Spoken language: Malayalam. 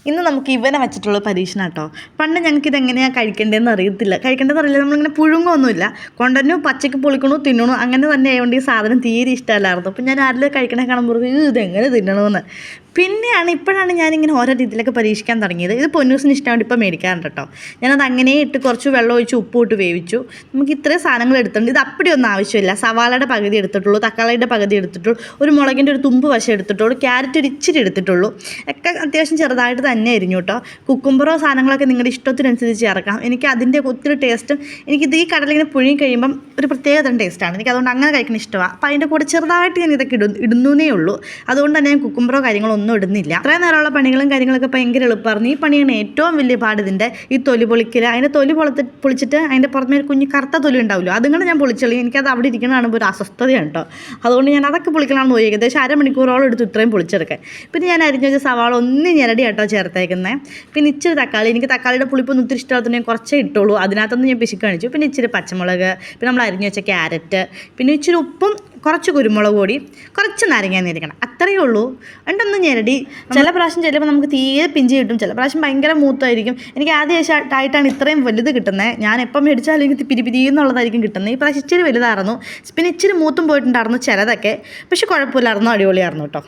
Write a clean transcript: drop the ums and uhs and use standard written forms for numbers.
ഇന്ന് നമുക്ക് ഇവനെ വെച്ചിട്ടുള്ള പരീക്ഷണം കേട്ടോ. പണ്ട് ഞങ്ങൾക്ക് ഇതെങ്ങനെയാണ് കഴിക്കേണ്ടതെന്ന് അറിയത്തില്ല. നമ്മളിങ്ങനെ പുഴുങ്ങൊന്നുമില്ല, കൊണ്ടുവന്നു പച്ചയ്ക്ക് പൊളിക്കണു തിന്നണു, അങ്ങനെ തന്നെ ആയതുകൊണ്ട് ഈ സാധനം തീരെ ഇഷ്ടമല്ലായിരുന്നു. അപ്പം ഞാൻ ആരിലും കഴിക്കണേ കാണുമ്പോൾ ഇതെങ്ങനെ തിന്നണമെന്ന്. ഇപ്പോഴാണ് ഞാനിങ്ങനെ ഓരോ രീതിയിലൊക്കെ പരീക്ഷിക്കാൻ തുടങ്ങിയത്. ഇത് പൊന്നൂസിന് ഇഷ്ടമായിട്ട് ഇപ്പോൾ മേടിക്കാറുണ്ട് കേട്ടോ. ഞാനത് അങ്ങനെ ഇട്ട് കുറച്ച് വെള്ളം ഒഴിച്ച് ഉപ്പ് ഇട്ട് വേവിച്ചു. നമുക്ക് ഇത്രയും സാധനങ്ങൾ എടുത്തിട്ടുണ്ട്. ഇത് അപ്പടിയൊന്നും ആവശ്യമില്ല. സവാളയുടെ പകുതി എടുത്തിട്ടുള്ളൂ, തക്കാളിയുടെ പകുതി എടുത്തിട്ടുള്ളൂ, ഒരു മുളകിൻ്റെ ഒരു തുമ്പ് വശം എടുത്തിട്ടുള്ളൂ, ക്യാരറ്റ് ഒരു ഇച്ചിരി എടുത്തിട്ടുള്ളൂ. ഒക്കെ അത്യാവശ്യം ചെറുതായിട്ട് തന്നെ അരിഞ്ഞു കേട്ടോ. കുക്കുംബറോ സാധനങ്ങളൊക്കെ നിങ്ങളുടെ ഇഷ്ടത്തിനനുസരിച്ച് ചേർക്കാം. എനിക്ക് അതിൻ്റെ ഒത്തിരി ടേസ്റ്റും എനിക്കിത് ഈ കടലിങ്ങനെ പുഴുങ്ങി കഴിയുമ്പം ഒരു പ്രത്യേക തരം ടേസ്റ്റാണ്. എനിക്കതുകൊണ്ട് അങ്ങനെ കഴിക്കുന്ന ഇഷ്ടമാണ്. അപ്പോൾ അതിൻ്റെ കൂടെ ചെറുതായിട്ട് ഞാൻ ഇതൊക്കെ ഇടുന്നേ ഉള്ളൂ. അതുകൊണ്ട് തന്നെ ഞാൻ കുക്കുംബറോ കാര്യങ്ങളോ ഒന്നും ഇടുന്നില്ല. അത്രയും നേരമുള്ള പണികളും കാര്യങ്ങളൊക്കെ ഭയങ്കര എളുപ്പമായിരുന്നു. ഈ പണിയാണ് ഏറ്റവും വലിയ പാട്. ഇതിൻ്റെ ഈ തൊലി പൊളിക്കൽ, അതിൻ്റെ തൊലി പൊളിച്ചിട്ട് അതിൻ്റെ പുറമേ ഒരു കുഞ്ഞ് കറുത്ത തൊലി ഉണ്ടാവില്ലോ, അതുകൊണ്ട് ഞാൻ പൊളിച്ചളി. എനിക്കത് അവിടെ ഇരിക്കുന്ന കാണുമ്പോൾ ഒരു അസ്വസ്ഥതയാണ് കേട്ടോ. അതുകൊണ്ട് ഞാൻ അതൊക്കെ പൊളിക്കണമെന്ന് പോയി ഏകദേശം അരമണിക്കൂറോളം എടുത്ത് ഇത്രയും പൊളിച്ചെടുക്കാൻ. പിന്നെ ഞാൻ അരിഞ്ഞു വെച്ച സവാള ഒന്ന് ഞെരടി കേട്ടോ ചേർത്തേക്കുന്നത്. പിന്നെ ഇച്ചിരി തക്കാളി, എനിക്ക് തക്കാളിയുടെ പുളിപ്പൊന്നും ഒത്തിരി ഇഷ്ടമാകത്തുകൊണ്ട് ഞാൻ കുറച്ചേ ഇട്ടുള്ളൂ. അതിനകത്തൊന്ന് ഞാൻ പിശുക്ക് കാണിച്ചു. പിന്നെ ഇച്ചിരി പച്ചമുളക്, പിന്നെ നമ്മൾ അരിഞ്ഞു വെച്ച ക്യാരറ്റ്, പിന്നെ ഇച്ചിരി ഉപ്പും കുറച്ച് കുരുമുളക് പൊടി, കുറച്ച് നാരങ്ങാന്നിരിക്കണം, അത്രയേ ഉള്ളൂ. രണ്ടൊന്നും ഞെരടി. ചില പ്രാവശ്യം ചിലപ്പോൾ നമുക്ക് തീരെ പിഞ്ച് കിട്ടും, ചില പ്രാവശ്യം ഭയങ്കര മൂത്തായിരിക്കും. എനിക്ക് ആദ്യമായിട്ടാണ് ഇത്രയും വലുത് കിട്ടുന്നത്. ഞാൻ എപ്പം മേടിച്ചാലും എനിക്ക് പിരിപിരിയെന്നുള്ളതായിരിക്കും കിട്ടുന്നത്. ഈ പ്രാവശ്യം ഇച്ചിരി വലുതായിരുന്നു. പിന്നെ ഇച്ചിരി മൂത്തും പോയിട്ടുണ്ടായിരുന്നു ചിലതൊക്കെ, പക്ഷെ കുഴപ്പമില്ലായിരുന്നു, അടിപൊളിയായിരുന്നു കേട്ടോ.